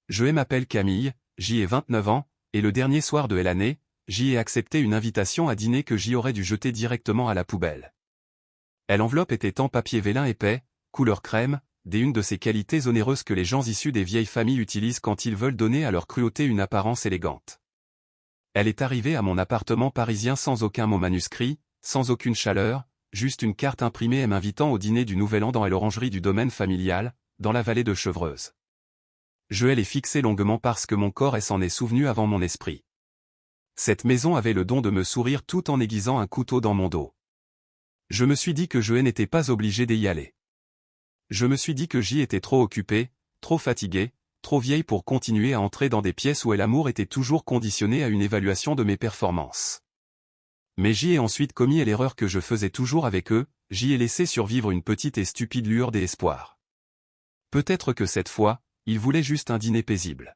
Je m'appelle Camille, j'y ai 29 ans, et le dernier soir de l'année, j'y ai accepté une invitation à dîner que j'y aurais dû jeter directement à la poubelle. L'enveloppe était en papier vélin épais, couleur crème, une de ces qualités onéreuses que les gens issus des vieilles familles utilisent quand ils veulent donner à leur cruauté une apparence élégante. Elle est arrivée à mon appartement parisien sans aucun mot manuscrit, sans aucune chaleur, juste une carte imprimée m'invitant au dîner du Nouvel An dans l'orangerie du domaine familial, dans la vallée de Chevreuse. Je l'ai fixée longuement parce que mon corps s'en est souvenu avant mon esprit. Cette maison avait le don de me sourire tout en aiguisant un couteau dans mon dos. Je me suis dit que je n'étais pas obligé d'y aller. Je me suis dit que j'y étais trop occupé, trop fatigué, trop vieille pour continuer à entrer dans des pièces où l'amour était toujours conditionné à une évaluation de mes performances. Mais j'y ai ensuite commis l'erreur que je faisais toujours avec eux, j'y ai laissé survivre une petite et stupide lueur d'espoir. Peut-être que cette fois, ils voulaient juste un dîner paisible.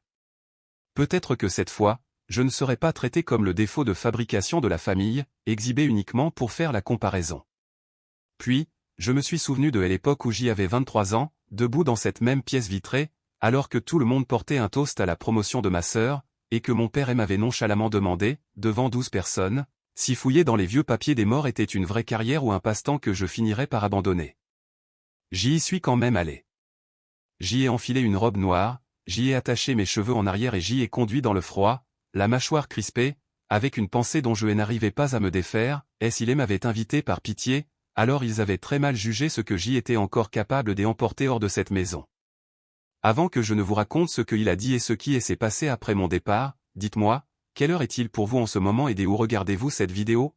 Peut-être que cette fois, je ne serais pas traité comme le défaut de fabrication de la famille, exhibé uniquement pour faire la comparaison. Puis, je me suis souvenu de l'époque où j'y avais 23 ans, debout dans cette même pièce vitrée, alors que tout le monde portait un toast à la promotion de ma sœur, et que mon père m'avait nonchalamment demandé, devant 12 personnes, si fouiller dans les vieux papiers des morts était une vraie carrière ou un passe-temps que je finirais par abandonner. J'y suis quand même allé. J'y ai enfilé une robe noire, j'y ai attaché mes cheveux en arrière et j'y ai conduit dans le froid, la mâchoire crispée, avec une pensée dont je n'arrivais pas à me défaire, s'ils m'avaient invité par pitié, alors ils avaient très mal jugé ce que j'y étais encore capable d'emporter hors de cette maison. Avant que je ne vous raconte ce qu'il a dit et ce qui s'est passé après mon départ, dites-moi, quelle heure est-il pour vous en ce moment et où regardez-vous cette vidéo?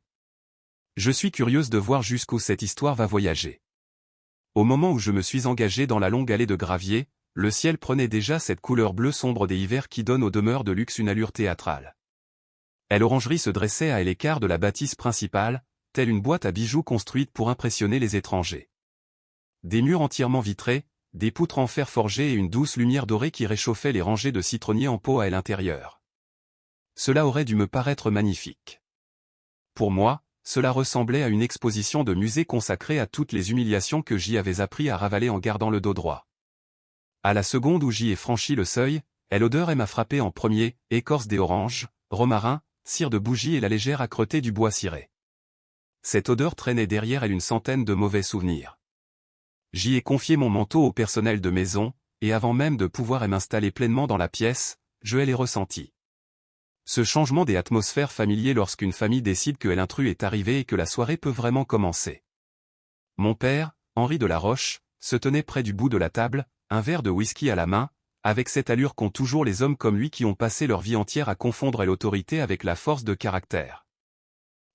Je suis curieuse de voir jusqu'où cette histoire va voyager. Au moment où je me suis engagé dans la longue allée de gravier, le ciel prenait déjà cette couleur bleu sombre des hivers qui donne aux demeures de luxe une allure théâtrale. L'orangerie se dressait à l'écart de la bâtisse principale, telle une boîte à bijoux construite pour impressionner les étrangers. Des murs entièrement vitrés, des poutres en fer forgé et une douce lumière dorée qui réchauffait les rangées de citronniers en pot à l'intérieur. Cela aurait dû me paraître magnifique. Pour moi, cela ressemblait à une exposition de musée consacrée à toutes les humiliations que j'y avais appris à ravaler en gardant le dos droit. À la seconde où j'y ai franchi le seuil, l'odeur m'a frappé en premier, écorce des oranges, romarin, cire de bougie et la légère âcreté du bois ciré. Cette odeur traînait derrière elle une centaine de mauvais souvenirs. J'y ai confié mon manteau au personnel de maison, et avant même de pouvoir m'installer pleinement dans la pièce, je l'ai ressenti. Ce changement des atmosphères familiers lorsqu'une famille décide que l'intrus est arrivé et que la soirée peut vraiment commencer. Mon père, Henri de la Roche, se tenait près du bout de la table, un verre de whisky à la main, avec cette allure qu'ont toujours les hommes comme lui qui ont passé leur vie entière à confondre l'autorité avec la force de caractère.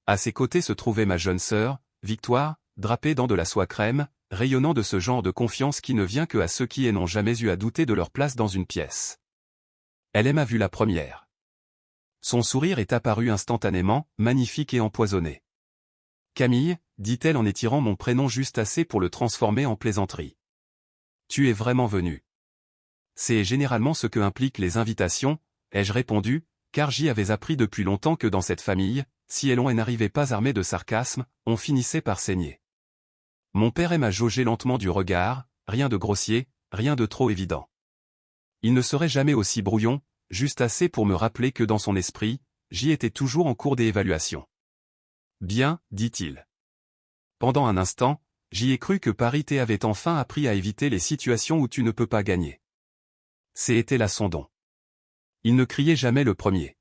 À ses côtés se trouvait ma jeune sœur, Victoire, drapée dans de la soie crème, rayonnant de ce genre de confiance qui ne vient que à ceux qui n'ont jamais eu à douter de leur place dans une pièce. Elle m'a vu la première. Son sourire est apparu instantanément, magnifique et empoisonné. « Camille » dit-elle en étirant mon prénom juste assez pour le transformer en plaisanterie. « Tu es vraiment venue. » C'est généralement ce que impliquent les invitations, ai-je répondu, car j'y avais appris depuis longtemps que dans cette famille, si l'on n'arrivait pas armé de sarcasme, on finissait par saigner. Mon père m'a jaugé lentement du regard, rien de grossier, rien de trop évident. Il ne serait jamais aussi brouillon, juste assez pour me rappeler que dans son esprit, j'y étais toujours en cours d'évaluation. « Bien, dit-il. Pendant un instant, j'y ai cru que Paris avait enfin appris à éviter les situations où tu ne peux pas gagner. C'était là son don. Il ne criait jamais le premier.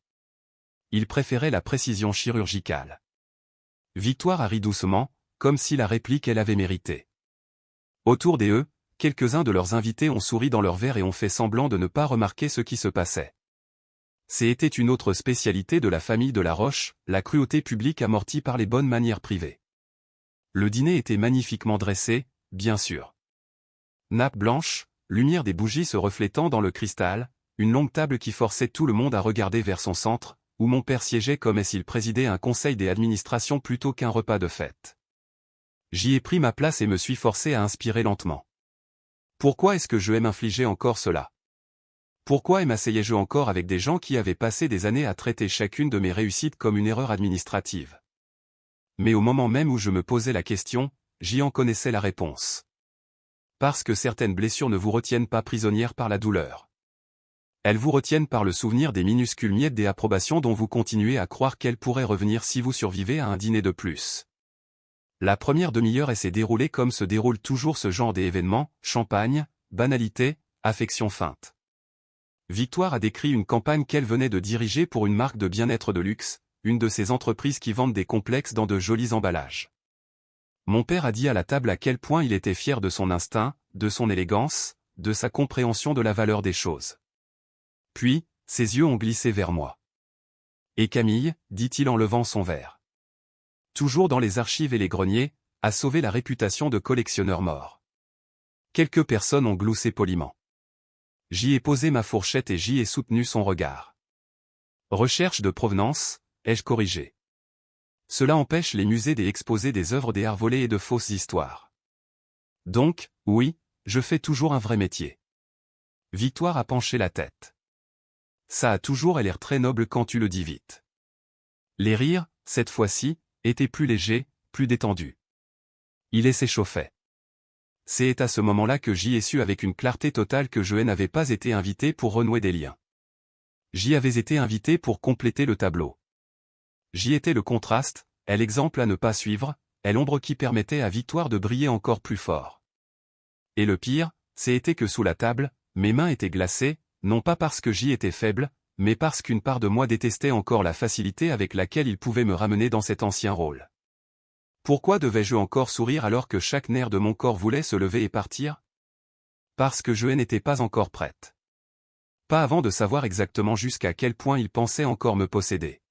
Il préférait la précision chirurgicale. Victoire a ri doucement, comme si la réplique elle avait mérité. Autour d'eux, quelques-uns de leurs invités ont souri dans leur verre et ont fait semblant de ne pas remarquer ce qui se passait. C'était une autre spécialité de la famille de la Roche, la cruauté publique amortie par les bonnes manières privées. Le dîner était magnifiquement dressé, bien sûr. Nappe blanche, lumière des bougies se reflétant dans le cristal, une longue table qui forçait tout le monde à regarder vers son centre, où mon père siégeait comme s'il présidait un conseil d'administration plutôt qu'un repas de fête. J'y ai pris ma place et me suis forcé à inspirer lentement. Pourquoi est-ce que je m'infliger encore cela? Pourquoi m'asseyais-je encore avec des gens qui avaient passé des années à traiter chacune de mes réussites comme une erreur administrative? Mais au moment même où je me posais la question, j'y en connaissais la réponse. Parce que certaines blessures ne vous retiennent pas prisonnière par la douleur. Elles vous retiennent par le souvenir des minuscules miettes d'approbation dont vous continuez à croire qu'elles pourraient revenir si vous survivez à un dîner de plus. La première demi-heure s'est déroulée comme se déroule toujours ce genre d'événements, champagne, banalité, affection feinte. Victoire a décrit une campagne qu'elle venait de diriger pour une marque de bien-être de luxe, une de ces entreprises qui vendent des complexes dans de jolis emballages. Mon père a dit à la table à quel point il était fier de son instinct, de son élégance, de sa compréhension de la valeur des choses. Puis, ses yeux ont glissé vers moi. « Et Camille, dit-il en levant son verre. Toujours dans les archives et les greniers, a sauvé la réputation de collectionneur mort. » Quelques personnes ont gloussé poliment. J'y ai posé ma fourchette et j'y ai soutenu son regard. Recherche de provenance, ai-je corrigé. Cela empêche les musées d'exposer des œuvres d'art volées et de fausses histoires. Donc, oui, je fais toujours un vrai métier. Victoire a penché la tête. Ça a toujours l'air très noble quand tu le dis vite. Les rires, cette fois-ci, étaient plus légers, plus détendus. Il s'échauffait. C'est à ce moment-là que j'y ai su avec une clarté totale que je n'avais pas été invité pour renouer des liens. J'y avais été invité pour compléter le tableau. J'y étais le contraste, l'exemple à ne pas suivre, l'ombre qui permettait à Victoire de briller encore plus fort. Et le pire, c'était que sous la table, mes mains étaient glacées, non pas parce que j'y étais faible, mais parce qu'une part de moi détestait encore la facilité avec laquelle il pouvait me ramener dans cet ancien rôle. Pourquoi devais-je encore sourire alors que chaque nerf de mon corps voulait se lever et partir? Parce que je n'étais pas encore prête. Pas avant de savoir exactement jusqu'à quel point il pensait encore me posséder.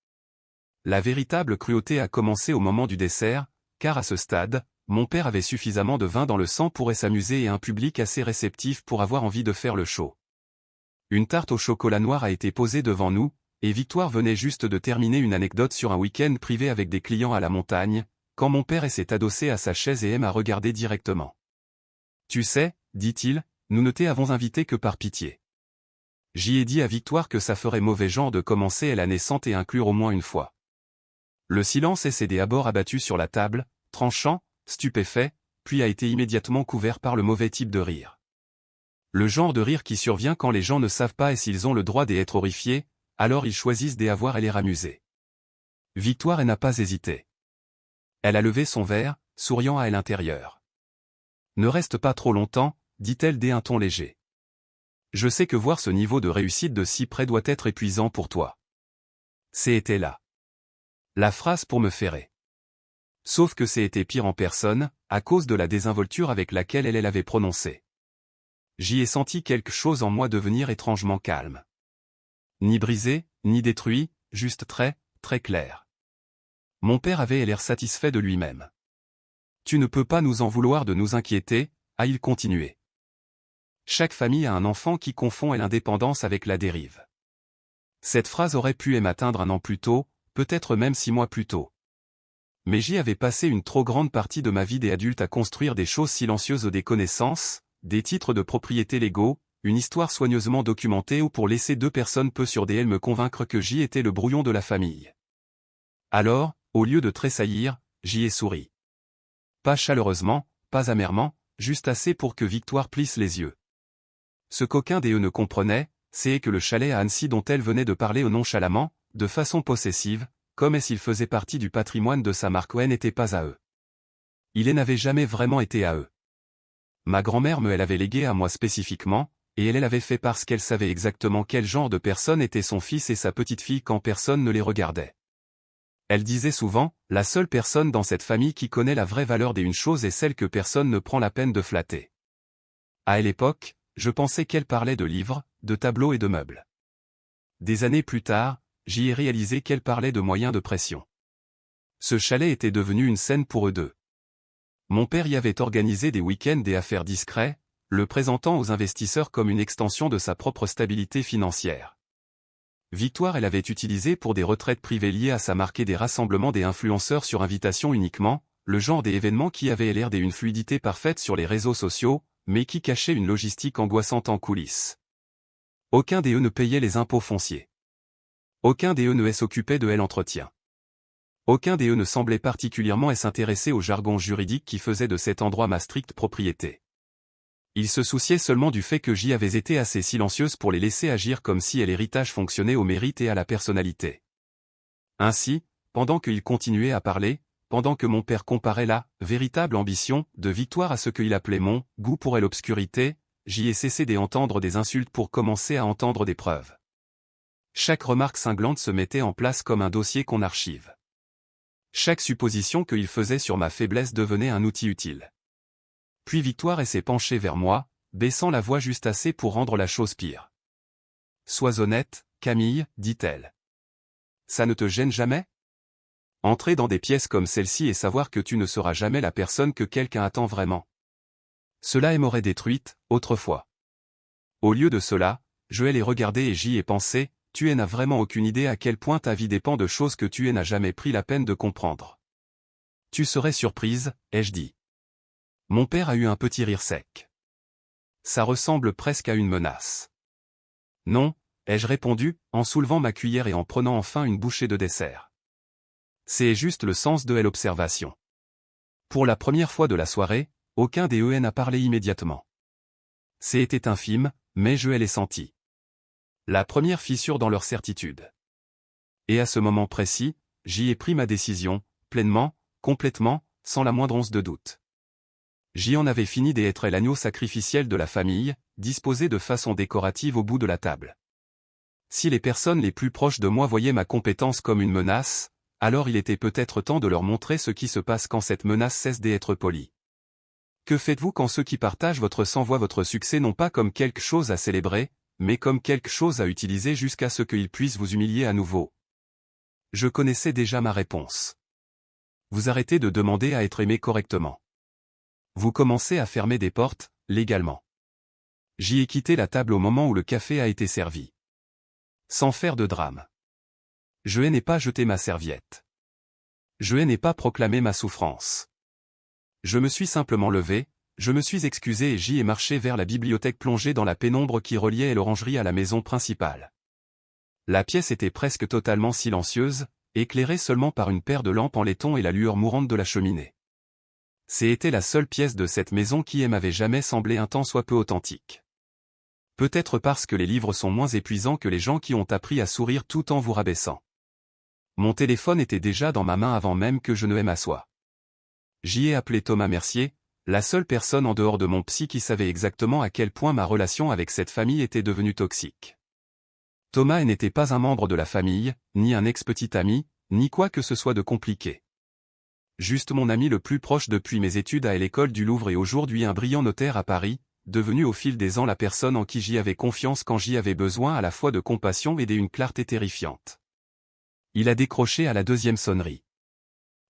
La véritable cruauté a commencé au moment du dessert, car à ce stade, mon père avait suffisamment de vin dans le sang pour s'amuser et un public assez réceptif pour avoir envie de faire le show. Une tarte au chocolat noir a été posée devant nous, et Victoire venait juste de terminer une anecdote sur un week-end privé avec des clients à la montagne, quand mon père s'est adossé à sa chaise et m'a regardé directement. « Tu sais, dit-il, nous ne t'avons invité que par pitié. » J'y ai dit à Victoire que ça ferait mauvais genre de commencer la naissante et inclure au moins une fois. Le silence s'est d'abord abattu sur la table, tranchant, stupéfait, puis a été immédiatement couvert par le mauvais type de rire. Le genre de rire qui survient quand les gens ne savent pas s'ils ont le droit d'être horrifiés, alors ils choisissent d'avoir et les ramuser. Victoire n'a pas hésité. Elle a levé son verre, souriant à l'intérieur. « Ne reste pas trop longtemps, dit-elle d'un ton léger. Je sais que voir ce niveau de réussite de si près doit être épuisant pour toi. » C'était là. La phrase pour me ferrer. Sauf que c'était pire en personne, à cause de la désinvolture avec laquelle elle l'avait prononcée. J'y ai senti quelque chose en moi devenir étrangement calme. Ni brisé, ni détruit, juste très, très clair. Mon père avait l'air satisfait de lui-même. « Tu ne peux pas nous en vouloir de nous inquiéter, a-t-il continué. Chaque famille a un enfant qui confond l'indépendance avec la dérive. Cette phrase aurait pu m'atteindre un an plus tôt, peut-être même 6 mois plus tôt. Mais j'y avais passé une trop grande partie de ma vie d'adulte à construire des choses silencieuses, des connaissances, des titres de propriété légaux, une histoire soigneusement documentée ou pour laisser 2 personnes peu sûres d'elles me convaincre que j'y étais le brouillon de la famille. Alors, au lieu de tressaillir, j'y ai souri. Pas chaleureusement, pas amèrement, juste assez pour que Victoire plisse les yeux. Ce qu'aucun d'eux ne comprenait, c'est que le chalet à Annecy dont elle venait de parler nonchalamment, de façon possessive, comme s'il faisait partie du patrimoine de sa marque n'était pas à eux. Il n'avait jamais vraiment été à eux. Ma grand-mère me l'avait légué à moi spécifiquement, et elle l'avait fait parce qu'elle savait exactement quel genre de personne était son fils et sa petite-fille quand personne ne les regardait. Elle disait souvent, la seule personne dans cette famille qui connaît la vraie valeur d'une chose est celle que personne ne prend la peine de flatter. À l'époque, je pensais qu'elle parlait de livres, de tableaux et de meubles. Des années plus tard, j'y ai réalisé qu'elle parlait de moyens de pression. Ce chalet était devenu une scène pour eux deux. Mon père y avait organisé des week-ends et affaires discrets, le présentant aux investisseurs comme une extension de sa propre stabilité financière. Victoire l'avait utilisé pour des retraites privées liées à sa marque et des rassemblements des influenceurs sur invitation uniquement, le genre d'événements qui avaient l'air d'une fluidité parfaite sur les réseaux sociaux, mais qui cachaient une logistique angoissante en coulisses. Aucun d'eux ne payait les impôts fonciers. Aucun d'eux ne s'occupait de l'entretien. Aucun d'eux ne semblait particulièrement s'intéresser au jargon juridique qui faisait de cet endroit ma stricte propriété. Il se souciait seulement du fait que j'y avais été assez silencieuse pour les laisser agir comme si l'héritage fonctionnait au mérite et à la personnalité. Ainsi, pendant qu'il continuait à parler, pendant que mon père comparait la véritable ambition de Victoire à ce qu'il appelait mon goût pour l'obscurité, j'y ai cessé d'entendre des insultes pour commencer à entendre des preuves. Chaque remarque cinglante se mettait en place comme un dossier qu'on archive. Chaque supposition qu'il faisait sur ma faiblesse devenait un outil utile. Puis Victoire s'est penchée vers moi, baissant la voix juste assez pour rendre la chose pire. « Sois honnête, Camille, dit-elle. Ça ne te gêne jamais ? Entrer dans des pièces comme celle-ci et savoir que tu ne seras jamais la personne que quelqu'un attend vraiment. Cela m'aurait détruite, autrefois. Au lieu de cela, je l'ai regardé et j'y ai pensé, tu n'as vraiment aucune idée à quel point ta vie dépend de choses que tu n'as jamais pris la peine de comprendre. Tu serais surprise, ai-je dit. Mon père a eu un petit rire sec. Ça ressemble presque à une menace. Non, ai-je répondu, en soulevant ma cuillère et en prenant enfin une bouchée de dessert. C'est juste le sens de l'observation. Pour la première fois de la soirée, aucun des n'a parlé immédiatement. C'était infime, mais je l'ai senti. La première fissure dans leur certitude. Et à ce moment précis, j'y ai pris ma décision, pleinement, complètement, sans la moindre once de doute. J'y en avais fini d'être l'agneau sacrificiel de la famille, disposé de façon décorative au bout de la table. Si les personnes les plus proches de moi voyaient ma compétence comme une menace, alors il était peut-être temps de leur montrer ce qui se passe quand cette menace cesse d'être polie. Que faites-vous quand ceux qui partagent votre sang voient votre succès non pas comme quelque chose à célébrer, mais comme quelque chose à utiliser jusqu'à ce qu'ils puissent vous humilier à nouveau? Je connaissais déjà ma réponse. Vous arrêtez de demander à être aimé correctement. Vous commencez à fermer des portes, légalement. J'y ai quitté la table au moment où le café a été servi. Sans faire de drame. Je n'ai pas jeté ma serviette. Je n'ai pas proclamé ma souffrance. Je me suis simplement levé, je me suis excusé et j'y ai marché vers la bibliothèque plongée dans la pénombre qui reliait l'orangerie à la maison principale. La pièce était presque totalement silencieuse, éclairée seulement par une paire de lampes en laiton et la lueur mourante de la cheminée. C'était la seule pièce de cette maison qui m'avait jamais semblé un tant soit peu authentique. Peut-être parce que les livres sont moins épuisants que les gens qui ont appris à sourire tout en vous rabaissant. Mon téléphone était déjà dans ma main avant même que je ne m'assoie. J'y ai appelé Thomas Mercier, la seule personne en dehors de mon psy qui savait exactement à quel point ma relation avec cette famille était devenue toxique. Thomas n'était pas un membre de la famille, ni un ex-petit ami, ni quoi que ce soit de compliqué. Juste mon ami le plus proche depuis mes études à l'école du Louvre et aujourd'hui un brillant notaire à Paris, devenu au fil des ans la personne en qui j'y avais confiance quand j'y avais besoin à la fois de compassion et d'une clarté terrifiante. Il a décroché à la deuxième sonnerie.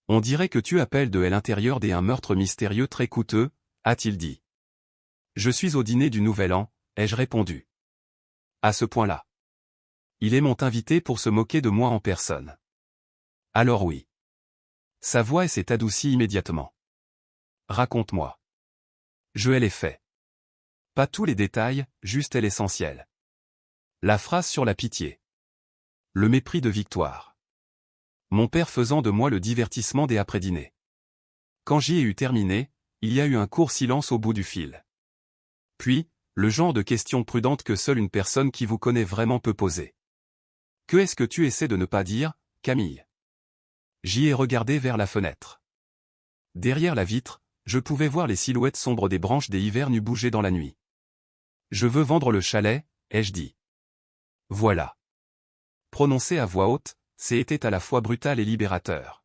On dirait que tu appelles de l'intérieur d'un meurtre mystérieux très coûteux, a-t-il dit. Je suis au dîner du Nouvel An, ai-je répondu. À ce point-là. Ils m'ont invité pour se moquer de moi en personne. Alors oui. Sa voix s'est adoucie immédiatement. Raconte-moi. Je l'ai fait. Pas tous les détails, juste l'essentiel. La phrase sur la pitié. Le mépris de Victoire. Mon père faisant de moi le divertissement des après-dîners. Quand j'y ai eu terminé, il y a eu un court silence au bout du fil. Puis, le genre de questions prudentes que seule une personne qui vous connaît vraiment peut poser. Que est-ce que tu essaies de ne pas dire, Camille? J'y ai regardé vers la fenêtre. Derrière la vitre, je pouvais voir les silhouettes sombres des branches des hivernus bouger dans la nuit. Je veux vendre le chalet, ai-je dit. Voilà. Prononcé à voix haute, c'était à la fois brutal et libérateur.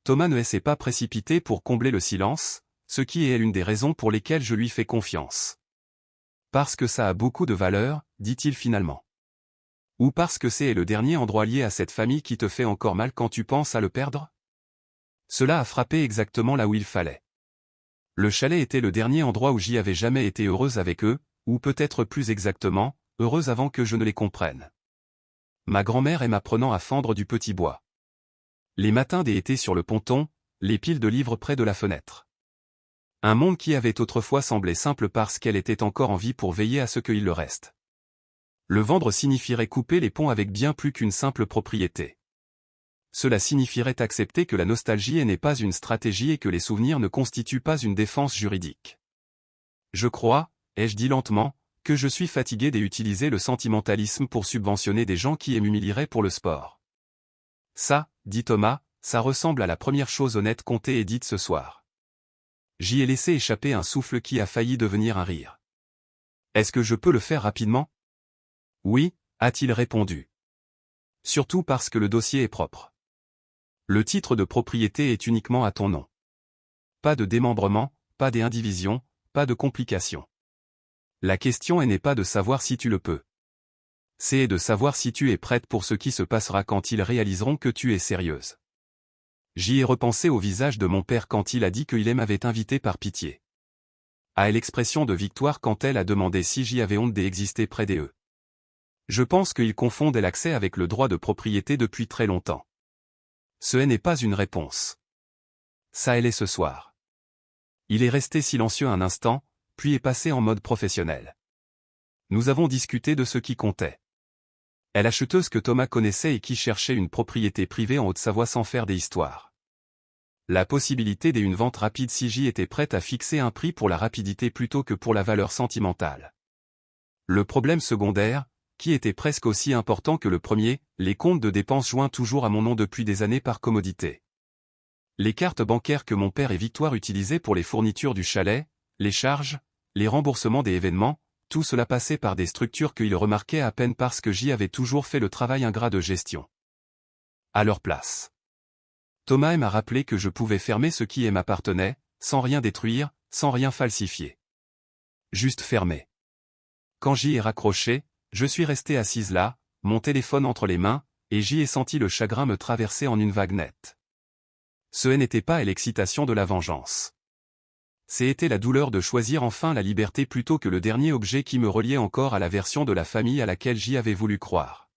Thomas ne s'est pas précipité pour combler le silence, ce qui est l'une des raisons pour lesquelles je lui fais confiance. Parce que ça a beaucoup de valeur, dit-il finalement. Ou parce que c'est le dernier endroit lié à cette famille qui te fait encore mal quand tu penses à le perdre? Cela a frappé exactement là où il fallait. Le chalet était le dernier endroit où j'y avais jamais été heureuse avec eux, ou peut-être plus exactement, heureuse avant que je ne les comprenne. Ma grand-mère m'apprenant à fendre du petit bois. Les matins d'été sur le ponton, les piles de livres près de la fenêtre. Un monde qui avait autrefois semblé simple parce qu'elle était encore en vie pour veiller à ce qu'il le reste. Le vendre signifierait couper les ponts avec bien plus qu'une simple propriété. Cela signifierait accepter que la nostalgie n'est pas une stratégie et que les souvenirs ne constituent pas une défense juridique. Je crois, ai-je dit lentement, que je suis fatigué d'utiliser le sentimentalisme pour subventionner des gens qui m'humilieraient pour le sport. Ça, dit Thomas, ça ressemble à la première chose honnête comptée et dite ce soir. J'y ai laissé échapper un souffle qui a failli devenir un rire. Est-ce que je peux le faire rapidement? Oui, a-t-il répondu. Surtout parce que le dossier est propre. Le titre de propriété est uniquement à ton nom. Pas de démembrement, pas d'indivision, pas de complications. La question n'est pas de savoir si tu le peux. C'est de savoir si tu es prête pour ce qui se passera quand ils réaliseront que tu es sérieuse. J'y ai repensé au visage de mon père quand il a dit qu'il m'avait invité par pitié. À l'expression de Victoire quand elle a demandé si j'y avais honte d'exister près d'eux. Je pense qu'ils confondent l'accès avec le droit de propriété depuis très longtemps. Ce n'est pas une réponse. Ça elle est ce soir. Il est resté silencieux un instant, puis est passé en mode professionnel. Nous avons discuté de ce qui comptait. Elle l'acheteuse que Thomas connaissait et qui cherchait une propriété privée en Haute-Savoie sans faire des histoires. La possibilité d'une vente rapide si j'y étais prête à fixer un prix pour la rapidité plutôt que pour la valeur sentimentale. Le problème secondaire, qui était presque aussi important que le premier, les comptes de dépenses joints toujours à mon nom depuis des années par commodité. Les cartes bancaires que mon père et Victoire utilisaient pour les fournitures du chalet, les charges, les remboursements des événements, tout cela passait par des structures qu'ils remarquaient à peine parce que j'y avais toujours fait le travail ingrat de gestion. À leur place. Thomas m'a rappelé que je pouvais fermer ce qui m'appartenait, sans rien détruire, sans rien falsifier. Juste fermer. Quand j'y ai raccroché, je suis resté assise là, mon téléphone entre les mains, et j'y ai senti le chagrin me traverser en une vague nette. Ce n'était pas l'excitation de la vengeance. C'était la douleur de choisir enfin la liberté plutôt que le dernier objet qui me reliait encore à la version de la famille à laquelle j'y avais voulu croire.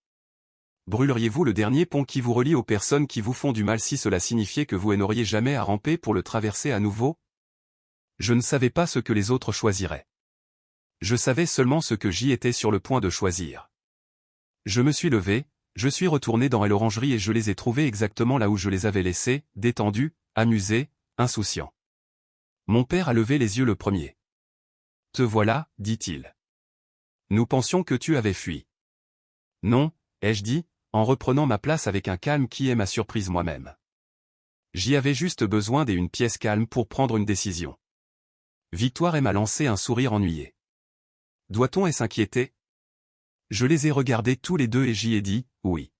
Brûleriez-vous le dernier pont qui vous relie aux personnes qui vous font du mal si cela signifiait que vous n'auriez jamais à ramper pour le traverser à nouveau? Je ne savais pas ce que les autres choisiraient. Je savais seulement ce que j'y étais sur le point de choisir. Je me suis levé, je suis retourné dans l'orangerie et je les ai trouvés exactement là où je les avais laissés, détendus, amusés, insouciants. Mon père a levé les yeux le premier. « Te voilà, dit-il. Nous pensions que tu avais fui. » Non, ai-je dit, en reprenant ma place avec un calme qui est ma surprise moi-même. J'y avais juste besoin d'une pièce calme pour prendre une décision. Victoire m'a lancé un sourire ennuyé. Doit-on s'inquiéter? Je les ai regardés tous les deux et j'y ai dit, oui.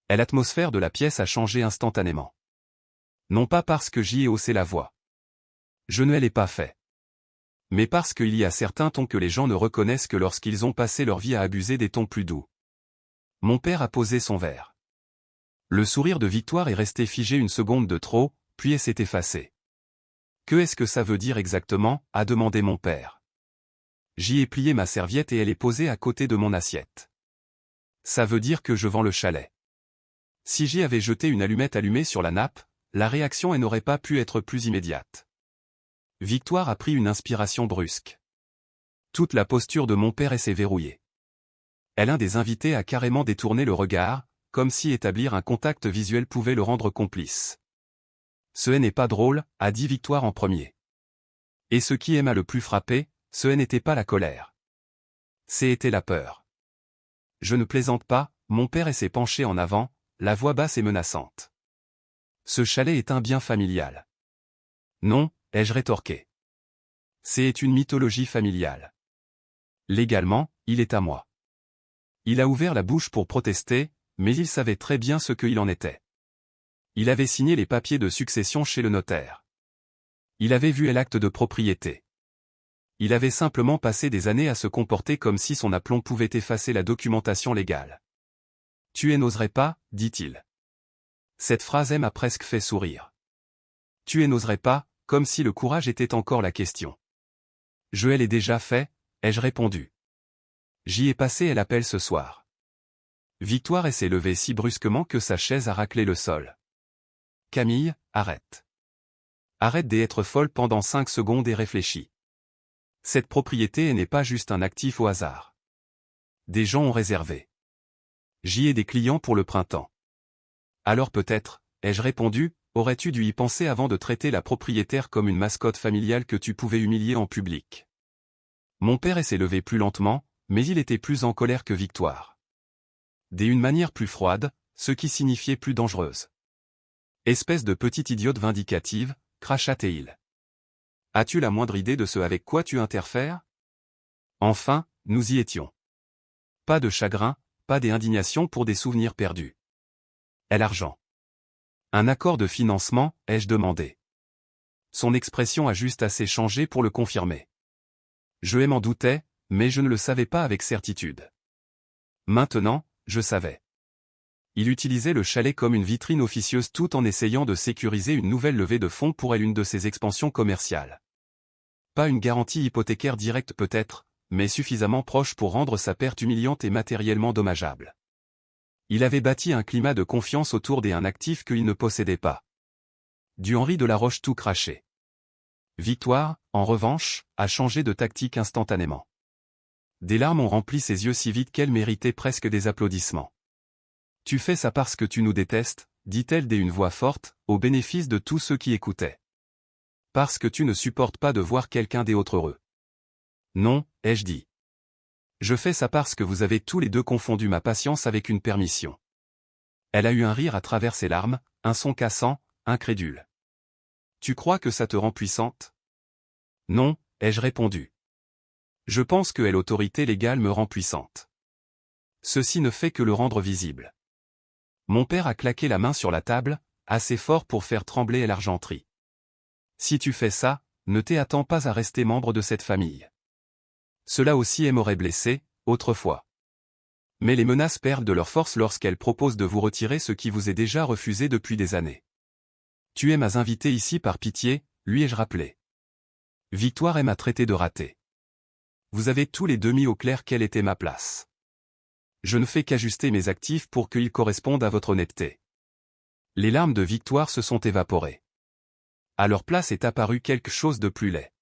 Et l'atmosphère de la pièce a changé instantanément. Non pas parce que j'y ai haussé la voix. Je ne l'ai pas fait. Mais parce qu'il y a certains tons que les gens ne reconnaissent que lorsqu'ils ont passé leur vie à abuser des tons plus doux. Mon père a posé son verre. Le sourire de Victoire est resté figé une seconde de trop, puis s'est effacé. Que est-ce que ça veut dire exactement? A demandé mon père. J'y ai plié ma serviette et elle est posée à côté de mon assiette. Ça veut dire que je vends le chalet. Si j'y avais jeté une allumette allumée sur la nappe, la réaction n'aurait pas pu être plus immédiate. Victoire a pris une inspiration brusque. Toute la posture de mon père s'est verrouillée. L'un des invités a carrément détourné le regard, comme si établir un contact visuel pouvait le rendre complice. Ce n'est pas drôle, a dit Victoire en premier. Et ce qui m'a le plus frappé, ce n'était pas la colère. C'était la peur. Je ne plaisante pas, mon père s'est penché en avant, la voix basse et menaçante. Ce chalet est un bien familial. Non, ai-je rétorqué. C'est une mythologie familiale. Légalement, il est à moi. Il a ouvert la bouche pour protester, mais il savait très bien ce qu'il en était. Il avait signé les papiers de succession chez le notaire. Il avait vu l'acte de propriété. Il avait simplement passé des années à se comporter comme si son aplomb pouvait effacer la documentation légale. « Tu n'oserais pas, dit-il. » Cette phrase m'a presque fait sourire. « Tu n'oserais pas », comme si le courage était encore la question. Je l'ai déjà fait, ai-je répondu. J'y ai passé l'appel ce soir. Victoire s'est levée si brusquement que sa chaise a raclé le sol. Camille, arrête. Arrête d'être folle pendant 5 secondes et réfléchis. Cette propriété n'est pas juste un actif au hasard. Des gens ont réservé. J'y ai des clients pour le printemps. Alors peut-être, ai-je répondu, aurais-tu dû y penser avant de traiter la propriétaire comme une mascotte familiale que tu pouvais humilier en public. Mon père s'est levé plus lentement, mais il était plus en colère que Victoire. D'une manière plus froide, ce qui signifiait plus dangereuse. Espèce de petite idiote vindicative, cracha-t-il. As-tu la moindre idée de ce avec quoi tu interfères? Enfin, nous y étions. Pas de chagrin, pas d'indignation pour des souvenirs perdus. Et l'argent. Un accord de financement, ai-je demandé. Son expression a juste assez changé pour le confirmer. Je m'en doutais, mais je ne le savais pas avec certitude. Maintenant, je savais. Il utilisait le chalet comme une vitrine officieuse tout en essayant de sécuriser une nouvelle levée de fonds pour une de ses expansions commerciales. Pas une garantie hypothécaire directe peut-être, mais suffisamment proche pour rendre sa perte humiliante et matériellement dommageable. Il avait bâti un climat de confiance autour d'un actif qu'il ne possédait pas. Du Henri de la Roche tout craché. Victoire, en revanche, a changé de tactique instantanément. Des larmes ont rempli ses yeux si vite qu'elle méritait presque des applaudissements. « Tu fais ça parce que tu nous détestes », dit-elle d'une voix forte, au bénéfice de tous ceux qui écoutaient. « Parce que tu ne supportes pas de voir quelqu'un d'autre heureux. » Non, ai-je dit. Je fais ça parce que vous avez tous les deux confondu ma patience avec une permission. Elle a eu un rire à travers ses larmes, un son cassant, incrédule. Tu crois que ça te rend puissante? Non, ai-je répondu. Je pense que l'autorité légale me rend puissante. Ceci ne fait que le rendre visible. Mon père a claqué la main sur la table, assez fort pour faire trembler l'argenterie. Si tu fais ça, ne t'attends pas à rester membre de cette famille. Cela aussi m'aurait blessé, autrefois. Mais les menaces perdent de leur force lorsqu'elles proposent de vous retirer ce qui vous est déjà refusé depuis des années. Tu m'as invité ici par pitié, lui ai-je rappelé. Victoire m'a traité de raté. Vous avez tous les deux mis au clair quelle était ma place. Je ne fais qu'ajuster mes actifs pour qu'ils correspondent à votre honnêteté. Les larmes de Victoire se sont évaporées. À leur place est apparu quelque chose de plus laid.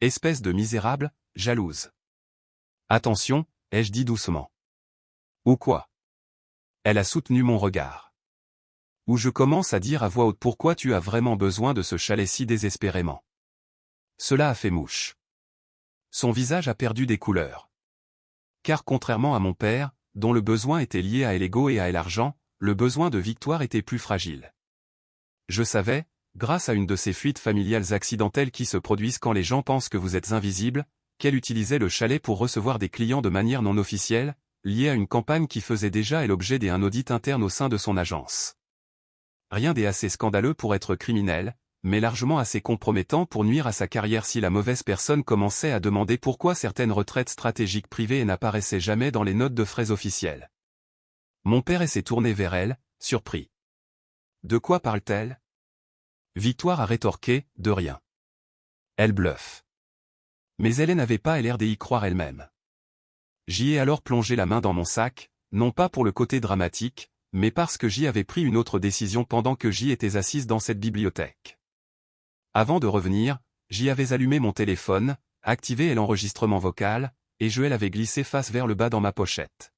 Espèce de misérable, jalouse. Attention, ai-je dit doucement. Ou quoi? Elle a soutenu mon regard. Où je commence à dire à voix haute pourquoi tu as vraiment besoin de ce chalet si désespérément. Cela a fait mouche. Son visage a perdu des couleurs. Car contrairement à mon père, dont le besoin était lié à l'ego et à l'argent, le besoin de Victoire était plus fragile. Je savais, grâce à une de ces fuites familiales accidentelles qui se produisent quand les gens pensent que vous êtes invisible, qu'elle utilisait le chalet pour recevoir des clients de manière non officielle, liée à une campagne qui faisait déjà l'objet d'un audit interne au sein de son agence. Rien n'est assez scandaleux pour être criminel, mais largement assez compromettant pour nuire à sa carrière si la mauvaise personne commençait à demander pourquoi certaines retraites stratégiques privées n'apparaissaient jamais dans les notes de frais officielles. Mon père s'est tourné vers elle, surpris. De quoi parle-t-elle? Victoire a rétorqué, de rien. Elle bluffe. Mais elle n'avait pas l'air d'y croire elle-même. J'y ai alors plongé la main dans mon sac, non pas pour le côté dramatique, mais parce que j'y avais pris une autre décision pendant que j'y étais assise dans cette bibliothèque. Avant de revenir, j'y avais allumé mon téléphone, activé l'enregistrement vocal, et je l'avais glissé face vers le bas dans ma pochette.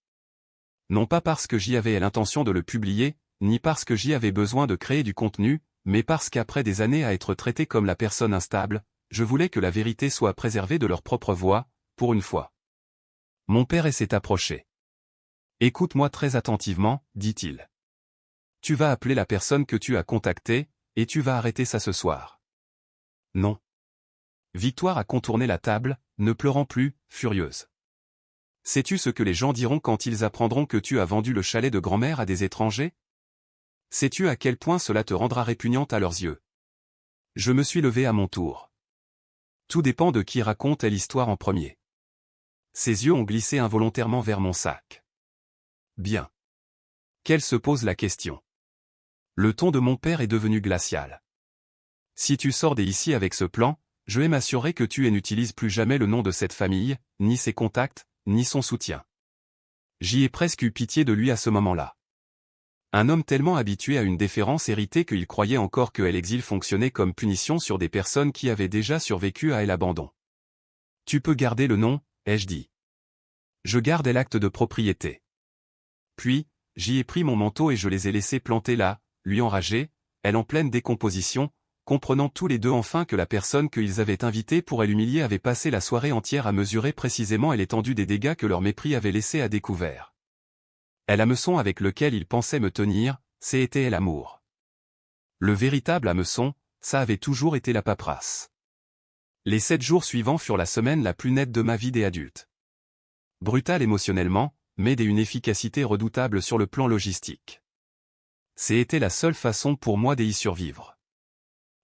Non pas parce que j'y avais l'intention de le publier, ni parce que j'y avais besoin de créer du contenu, mais parce qu'après des années à être traité comme la personne instable, je voulais que la vérité soit préservée de leur propre voix, pour une fois. Mon père s'est approché. Écoute-moi très attentivement, dit-il. Tu vas appeler la personne que tu as contactée, et tu vas arrêter ça ce soir. Non. Victoire a contourné la table, ne pleurant plus, furieuse. Sais-tu ce que les gens diront quand ils apprendront que tu as vendu le chalet de grand-mère à des étrangers? Sais-tu à quel point cela te rendra répugnante à leurs yeux? Je me suis levé à mon tour. Tout dépend de qui raconte l'histoire en premier. Ses yeux ont glissé involontairement vers mon sac. Bien. Qu'elle se pose la question. Le ton de mon père est devenu glacial. Si tu sors d'ici avec ce plan, je vais m'assurer que tu n'utilises plus jamais le nom de cette famille, ni ses contacts, ni son soutien. J'y ai presque eu pitié de lui à ce moment-là. Un homme tellement habitué à une déférence héritée qu'il croyait encore que l'exil fonctionnait comme punition sur des personnes qui avaient déjà survécu à l'abandon. Tu peux garder le nom, ai-je dit. Je garde l'acte de propriété. Puis, j'y ai pris mon manteau et je les ai laissés planter là, lui enragé, elle en pleine décomposition, comprenant tous les deux enfin que la personne qu'ils avaient invitée pour l'humilier avait passé la soirée entière à mesurer précisément l'étendue des dégâts que leur mépris avait laissés à découvert. Et l'hameçon avec lequel ils pensaient me tenir, c'était l'amour. Le véritable hameçon, ça avait toujours été la paperasse. Les 7 jours suivants furent la semaine la plus nette de ma vie d'adulte. Brutale émotionnellement, mais d'une efficacité redoutable sur le plan logistique. C'était la seule façon pour moi d'y survivre.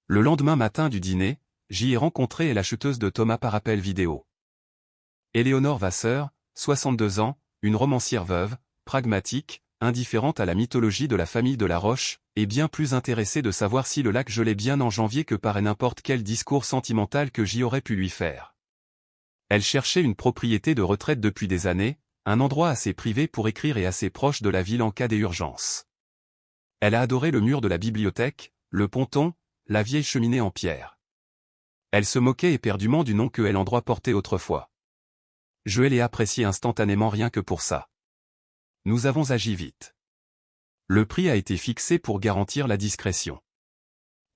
Le lendemain matin du dîner, j'y ai rencontré l'acheteuse de Thomas par appel vidéo. Éléonore Vasseur, 62 ans, une romancière veuve, pragmatique, indifférente à la mythologie de la famille de La Roche, et bien plus intéressée de savoir si le lac gelait bien en janvier que par n'importe quel discours sentimental que j'y aurais pu lui faire. Elle cherchait une propriété de retraite depuis des années, un endroit assez privé pour écrire et assez proche de la ville en cas d'urgence. Elle a adoré le mur de la bibliothèque, le ponton, la vieille cheminée en pierre. Elle se moquait éperdument du nom que l'endroit portait autrefois. Je l'ai apprécié instantanément rien que pour ça. Nous avons agi vite. Le prix a été fixé pour garantir la discrétion.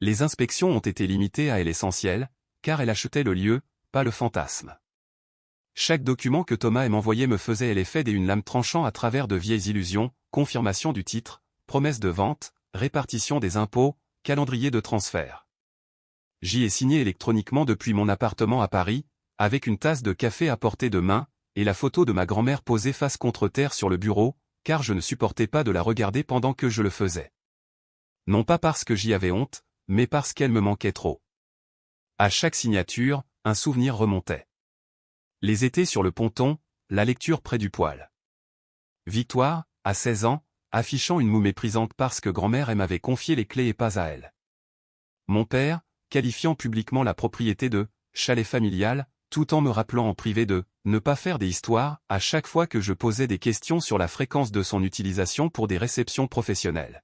Les inspections ont été limitées à l'essentiel, car elle achetait le lieu, pas le fantasme. Chaque document que Thomas m'envoyait me faisait l'effet d'une lame tranchant à travers de vieilles illusions, confirmation du titre, promesse de vente, répartition des impôts, calendrier de transfert. J'y ai signé électroniquement depuis mon appartement à Paris, avec une tasse de café à portée de main, et la photo de ma grand-mère posée face contre terre sur le bureau, car je ne supportais pas de la regarder pendant que je le faisais. Non pas parce que j'y avais honte, mais parce qu'elle me manquait trop. À chaque signature, un souvenir remontait. Les étés sur le ponton, la lecture près du poêle. Victoire, à 16 ans, affichant une moue méprisante parce que grand-mère m'avait confié les clés et pas à elle. Mon père, qualifiant publiquement la propriété de « chalet familial », tout en me rappelant en privé de « ne pas faire des histoires » à chaque fois que je posais des questions sur la fréquence de son utilisation pour des réceptions professionnelles.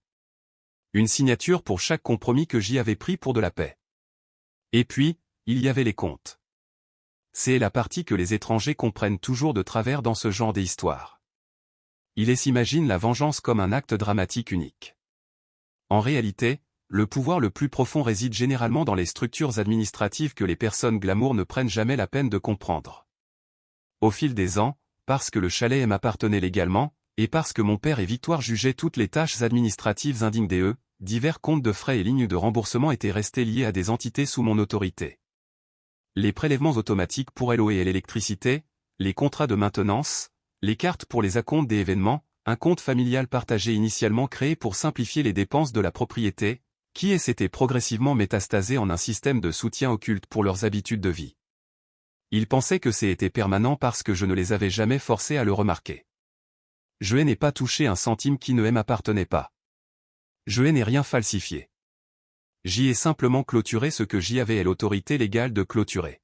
Une signature pour chaque compromis que j'y avais pris pour de la paix. Et puis, il y avait les comptes. C'est la partie que les étrangers comprennent toujours de travers dans ce genre d'histoire. Ils s'imaginent la vengeance comme un acte dramatique unique. En réalité, le pouvoir le plus profond réside généralement dans les structures administratives que les personnes glamour ne prennent jamais la peine de comprendre. Au fil des ans, parce que le chalet m'appartenait légalement, et parce que mon père et Victoire jugeaient toutes les tâches administratives indignes d'eux, divers comptes de frais et lignes de remboursement étaient restés liés à des entités sous mon autorité. Les prélèvements automatiques pour l'eau et l'électricité, les contrats de maintenance, les cartes pour les acomptes des événements, un compte familial partagé initialement créé pour simplifier les dépenses de la propriété, qui s'était progressivement métastasé en un système de soutien occulte pour leurs habitudes de vie. Ils pensaient que c'était permanent parce que je ne les avais jamais forcés à le remarquer. Je n'ai pas touché un centime qui ne m'appartenait pas. Je n'ai rien falsifié. J'y ai simplement clôturé ce que j'y avais l'autorité légale de clôturer.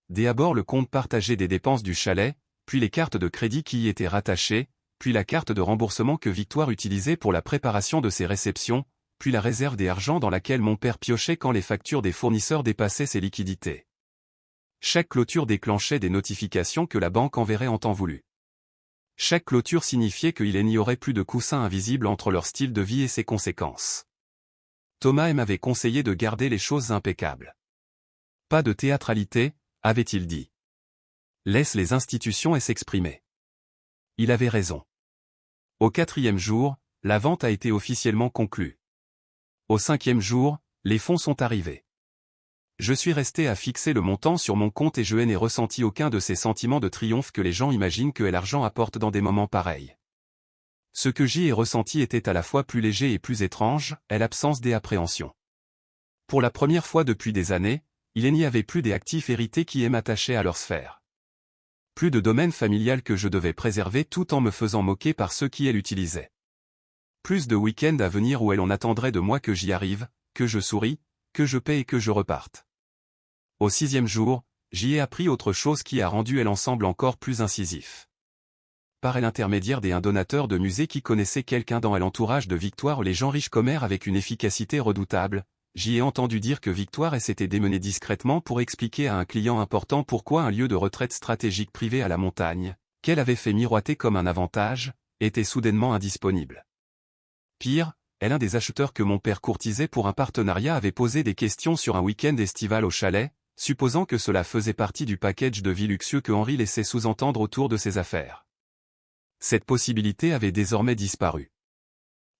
D'abord le compte partagé des dépenses du chalet, puis les cartes de crédit qui y étaient rattachées, puis la carte de remboursement que Victoire utilisait pour la préparation de ses réceptions, puis la réserve des argents dans laquelle mon père piochait quand les factures des fournisseurs dépassaient ses liquidités. Chaque clôture déclenchait des notifications que la banque enverrait en temps voulu. Chaque clôture signifiait qu'il n'y aurait plus de coussin invisible entre leur style de vie et ses conséquences. Thomas m'avait conseillé de garder les choses impeccables. Pas de théâtralité, avait-il dit. Laisse les institutions s'exprimer. Il avait raison. Au 4e jour, la vente a été officiellement conclue. Au 5e jour, les fonds sont arrivés. Je suis resté à fixer le montant sur mon compte et je n'ai ressenti aucun de ces sentiments de triomphe que les gens imaginent que l'argent apporte dans des moments pareils. Ce que j'y ai ressenti était à la fois plus léger et plus étrange, l'absence des appréhensions. Pour la première fois depuis des années, il n'y avait plus des actifs hérités qui m'attachaient à leur sphère. Plus de domaine familial que je devais préserver tout en me faisant moquer par ceux qui l'utilisaient. Plus de week-ends à venir où on attendrait de moi que j'y arrive, que je souris, que je paie et que je reparte. Au 6e jour, j'y ai appris autre chose qui a rendu l'ensemble encore plus incisif. Par l'intermédiaire d'un donateur de musée qui connaissait quelqu'un dans l'entourage de Victoire les gens riches commèrent avec une efficacité redoutable, j'y ai entendu dire que Victoire s'était démenée discrètement pour expliquer à un client important pourquoi un lieu de retraite stratégique privé à la montagne, qu'elle avait fait miroiter comme un avantage, était soudainement indisponible. Pire, l'un des acheteurs que mon père courtisait pour un partenariat avait posé des questions sur un week-end estival au chalet, supposant que cela faisait partie du package de vie luxueux que Henri laissait sous-entendre autour de ses affaires. Cette possibilité avait désormais disparu.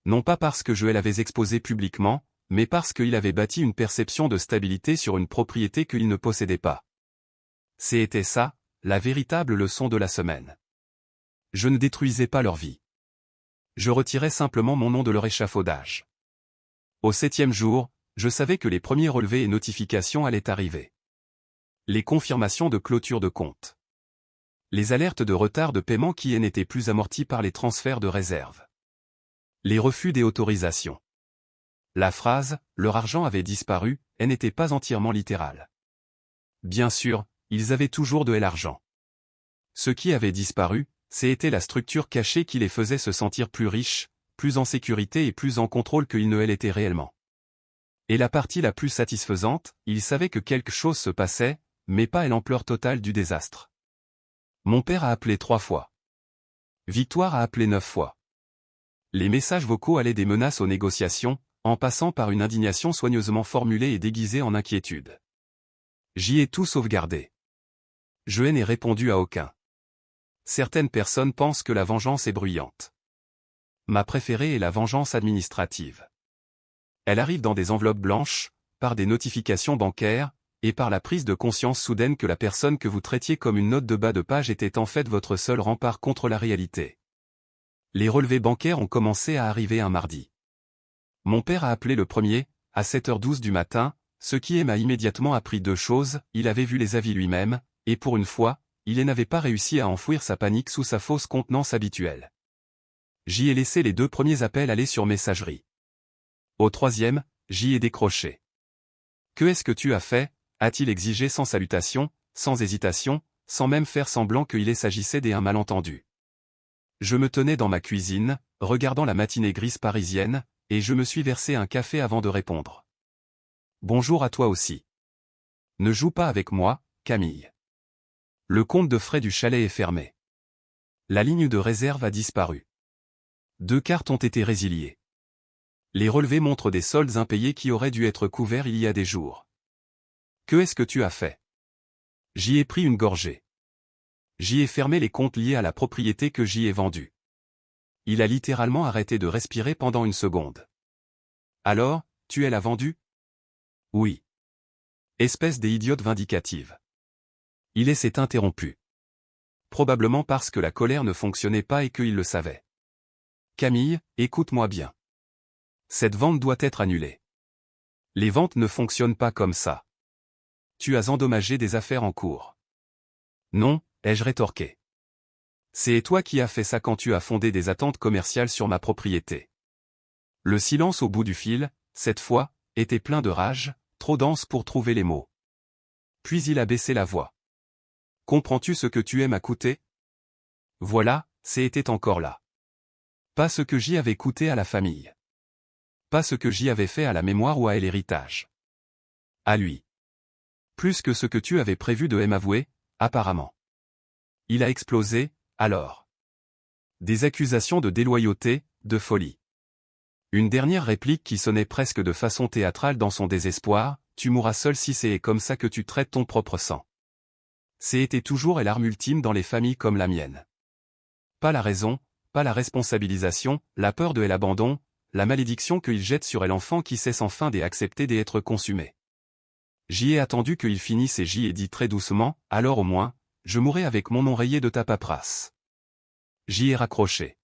Non pas parce que je l'avais exposé publiquement, mais parce qu'il avait bâti une perception de stabilité sur une propriété qu'il ne possédait pas. C'était ça, la véritable leçon de la semaine. Je ne détruisais pas leur vie. Je retirais simplement mon nom de leur échafaudage. Au 7e jour, je savais que les premiers relevés et notifications allaient arriver. Les confirmations de clôture de compte. Les alertes de retard de paiement qui n'étaient plus amortis par les transferts de réserve. Les refus des autorisations. La phrase « leur argent avait disparu » n'était pas entièrement littérale. Bien sûr, ils avaient toujours de l'argent. Ce qui avait disparu, c'était la structure cachée qui les faisait se sentir plus riches, plus en sécurité et plus en contrôle qu'ils ne l'étaient réellement. Et la partie la plus satisfaisante, ils savaient que quelque chose se passait, mais pas à l'ampleur totale du désastre. Mon père a appelé 3 fois. Victoire a appelé 9 fois. Les messages vocaux allaient des menaces aux négociations, en passant par une indignation soigneusement formulée et déguisée en inquiétude. J'y ai tout sauvegardé. Je n'ai répondu à aucun. Certaines personnes pensent que la vengeance est bruyante. Ma préférée est la vengeance administrative. Elle arrive dans des enveloppes blanches, par des notifications bancaires, et par la prise de conscience soudaine que la personne que vous traitiez comme une note de bas de page était en fait votre seul rempart contre la réalité. Les relevés bancaires ont commencé à arriver un mardi. Mon père a appelé le premier, à 7h12 du matin, ce qui m'a immédiatement appris 2 choses, il avait vu les avis lui-même, et pour une fois, il n'avait pas réussi à enfouir sa panique sous sa fausse contenance habituelle. J'y ai laissé les 2 premiers appels aller sur messagerie. Au 3e, j'y ai décroché. « Que est-ce que tu as fait ?» a-t-il exigé sans salutation, sans hésitation, sans même faire semblant qu'il s'agissait d'un malentendu. Je me tenais dans ma cuisine, regardant la matinée grise parisienne, et je me suis versé un café avant de répondre. « Bonjour à toi aussi. Ne joue pas avec moi, Camille. Le compte de frais du chalet est fermé. La ligne de réserve a disparu. 2 cartes ont été résiliées. Les relevés montrent des soldes impayés qui auraient dû être couverts il y a des jours. Que est-ce que tu as fait ? J'y ai pris une gorgée. J'y ai fermé les comptes liés à la propriété que j'y ai vendue. Il a littéralement arrêté de respirer pendant une seconde. Alors, tu l'as vendue ? Oui. Espèce d'idiote vindicative. Il s'est interrompu. Probablement parce que la colère ne fonctionnait pas et qu'il le savait. Camille, écoute-moi bien. Cette vente doit être annulée. Les ventes ne fonctionnent pas comme ça. Tu as endommagé des affaires en cours. Non, ai-je rétorqué. C'est toi qui as fait ça quand tu as fondé des attentes commerciales sur ma propriété. Le silence au bout du fil, cette fois, était plein de rage, trop dense pour trouver les mots. Puis il a baissé la voix. Comprends-tu ce que tu m'as coûté ? Voilà, c'était encore là. Pas ce que j'y avais coûté à la famille. Pas ce que j'y avais fait à la mémoire ou à l'héritage. À lui. Plus que ce que tu avais prévu de m'avouer, apparemment. Il a explosé, alors. Des accusations de déloyauté, de folie. Une dernière réplique qui sonnait presque de façon théâtrale dans son désespoir, tu mourras seul si c'est comme ça que tu traites ton propre sang. C'était toujours l'arme ultime dans les familles comme la mienne. Pas la raison, pas la responsabilisation, la peur de l'abandon, la malédiction qu'il jette sur l'enfant qui cesse enfin d'accepter d'être consumé. J'y ai attendu qu'il finisse et j'y ai dit très doucement, alors au moins, je mourrai avec mon nom rayé de ta paperasse. J'y ai raccroché.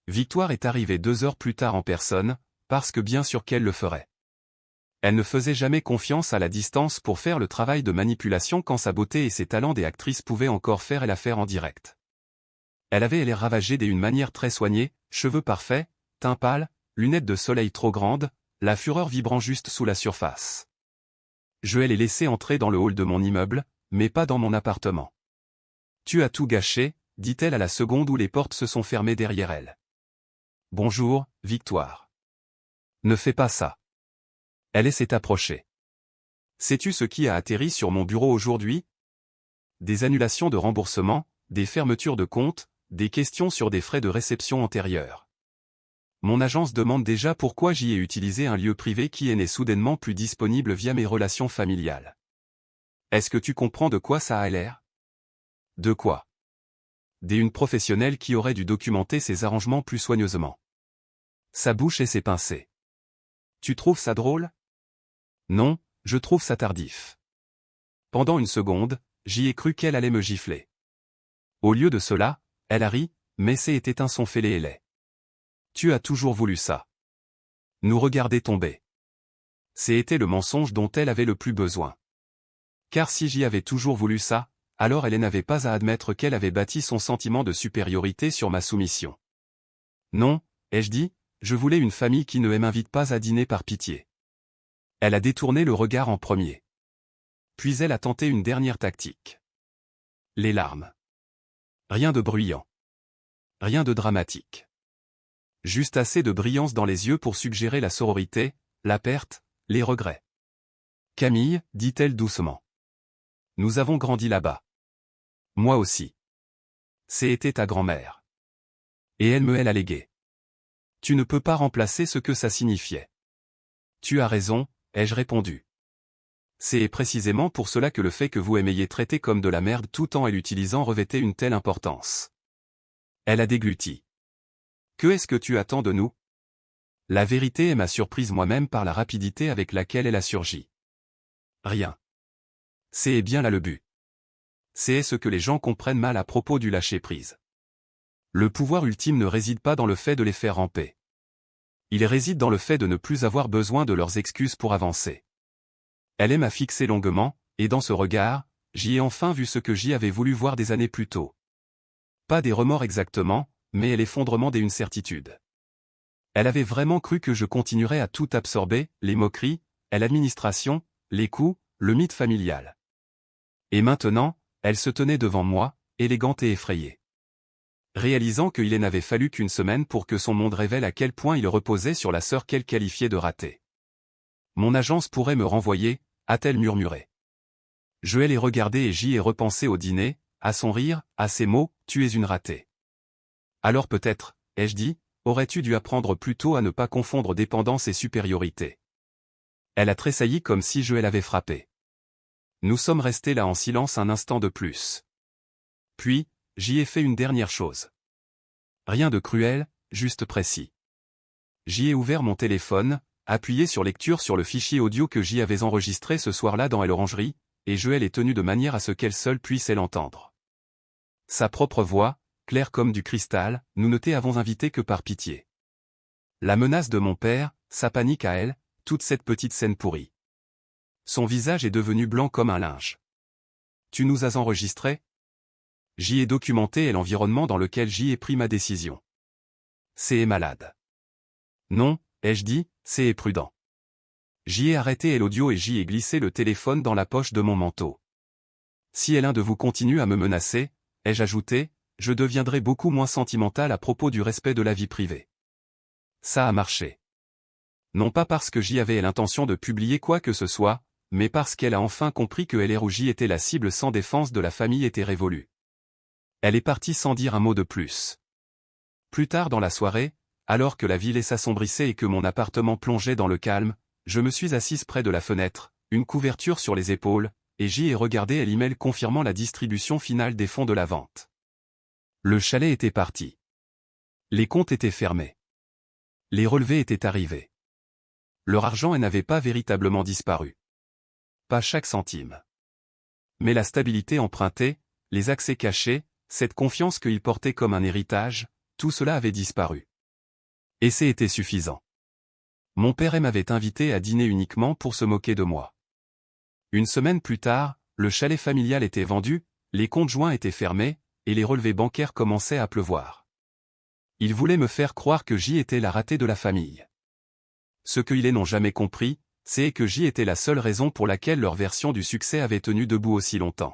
Victoire est arrivée 2 heures plus tard en personne, parce que bien sûr qu'elle le ferait. Elle ne faisait jamais confiance à la distance pour faire le travail de manipulation quand sa beauté et ses talents d'actrice pouvaient encore faire l'affaire en direct. Elle avait l'air ravagée d'une manière très soignée, cheveux parfaits, teint pâle, lunettes de soleil trop grandes, la fureur vibrant juste sous la surface. Je l'ai laissée entrer dans le hall de mon immeuble, mais pas dans mon appartement. Tu as tout gâché, dit-elle à la seconde où les portes se sont fermées derrière elle. Bonjour, Victoire. Ne fais pas ça. Elle s'est approchée. Sais-tu ce qui a atterri sur mon bureau aujourd'hui ? Des annulations de remboursement, des fermetures de comptes, des questions sur des frais de réception antérieurs. Mon agence demande déjà pourquoi j'y ai utilisé un lieu privé qui est né soudainement plus disponible via mes relations familiales. Est-ce que tu comprends de quoi ça a l'air? De quoi? Une professionnelle qui aurait dû documenter ses arrangements plus soigneusement. Sa bouche et ses pincées. Tu trouves ça drôle? Non, je trouve ça tardif. Pendant une seconde, j'y ai cru qu'elle allait me gifler. Au lieu de cela, elle a ri, mais c'était un son fêlé et laid. Tu as toujours voulu ça. Nous regarder tomber. C'était le mensonge dont elle avait le plus besoin. Car si j'y avais toujours voulu ça, alors elle n'avait pas à admettre qu'elle avait bâti son sentiment de supériorité sur ma soumission. Non, ai-je dit, je voulais une famille qui ne m'invite pas à dîner par pitié. Elle a détourné le regard en premier. Puis elle a tenté une dernière tactique. Les larmes. Rien de bruyant. Rien de dramatique. Juste assez de brillance dans les yeux pour suggérer la sororité, la perte, les regrets. Camille, dit-elle doucement. Nous avons grandi là-bas. Moi aussi. C'était ta grand-mère. Et elle me l'a légué. Tu ne peux pas remplacer ce que ça signifiait. Tu as raison, ai-je répondu. C'est précisément pour cela que le fait que vous m'ayez traité comme de la merde tout en l'utilisant revêtait une telle importance. Elle a dégluti. Que est-ce que tu attends de nous? La vérité m'a surprise moi-même par la rapidité avec laquelle elle a surgi. Rien. C'est bien là le but. C'est ce que les gens comprennent mal à propos du lâcher-prise. Le pouvoir ultime ne réside pas dans le fait de les faire ramper. Il réside dans le fait de ne plus avoir besoin de leurs excuses pour avancer. Elle m'a fixé longuement, et dans ce regard, j'y ai enfin vu ce que j'y avais voulu voir des années plus tôt. Pas des remords exactement, mais l'effondrement d'une certitude. Elle avait vraiment cru que je continuerais à tout absorber, les moqueries, l'administration, les coups, le mythe familial. Et maintenant, elle se tenait devant moi, élégante et effrayée. Réalisant qu'il n'avait fallu qu'une semaine pour que son monde révèle à quel point il reposait sur la sœur qu'elle qualifiait de ratée. Mon agence pourrait me renvoyer, a-t-elle murmuré. Je l'ai regardé et j'y ai repensé au dîner, à son rire, à ses mots, tu es une ratée. Alors peut-être, ai-je dit, aurais-tu dû apprendre plus tôt à ne pas confondre dépendance et supériorité. Elle a tressailli comme si je l'avais frappée. Nous sommes restés là en silence un instant de plus. Puis, j'y ai fait une dernière chose. Rien de cruel, juste précis. J'y ai ouvert mon téléphone, appuyé sur lecture sur le fichier audio que j'y avais enregistré ce soir-là dans l'orangerie, et je l'ai tenu de manière à ce qu'elle seule puisse l'entendre. Sa propre voix, claire comme du cristal, nous ne t'avons invité que par pitié. La menace de mon père, sa panique à elle, toute cette petite scène pourrie. Son visage est devenu blanc comme un linge. Tu nous as enregistrés? J'y ai documenté l'environnement dans lequel j'y ai pris ma décision. C'est malade. Non, ai-je dit, c'est prudent. J'y ai arrêté l'audio et j'y ai glissé le téléphone dans la poche de mon manteau. Si l'un de vous continue à me menacer, ai-je ajouté, je deviendrai beaucoup moins sentimental à propos du respect de la vie privée. Ça a marché. Non pas parce que j'y avais l'intention de publier quoi que ce soit, mais parce qu'elle a enfin compris que LRJ était la cible sans défense de la famille était révolue. Elle est partie sans dire un mot de plus. Plus tard dans la soirée, alors que la ville s'assombrissait et que mon appartement plongeait dans le calme, je me suis assise près de la fenêtre, une couverture sur les épaules, et j'y ai regardé l'email confirmant la distribution finale des fonds de la vente. Le chalet était parti. Les comptes étaient fermés. Les relevés étaient arrivés. Leur argent n'avait pas véritablement disparu. Pas chaque centime. Mais la stabilité empruntée, les accès cachés, cette confiance qu'ils portaient comme un héritage, tout cela avait disparu. Et c'était suffisant. Mon père m'avait invité à dîner uniquement pour se moquer de moi. Une semaine plus tard, le chalet familial était vendu, les comptes joints étaient fermés, et les relevés bancaires commençaient à pleuvoir. Ils voulaient me faire croire que j'y étais la ratée de la famille. Ce qu'ils n'ont jamais compris, c'est que j'y étais la seule raison pour laquelle leur version du succès avait tenu debout aussi longtemps.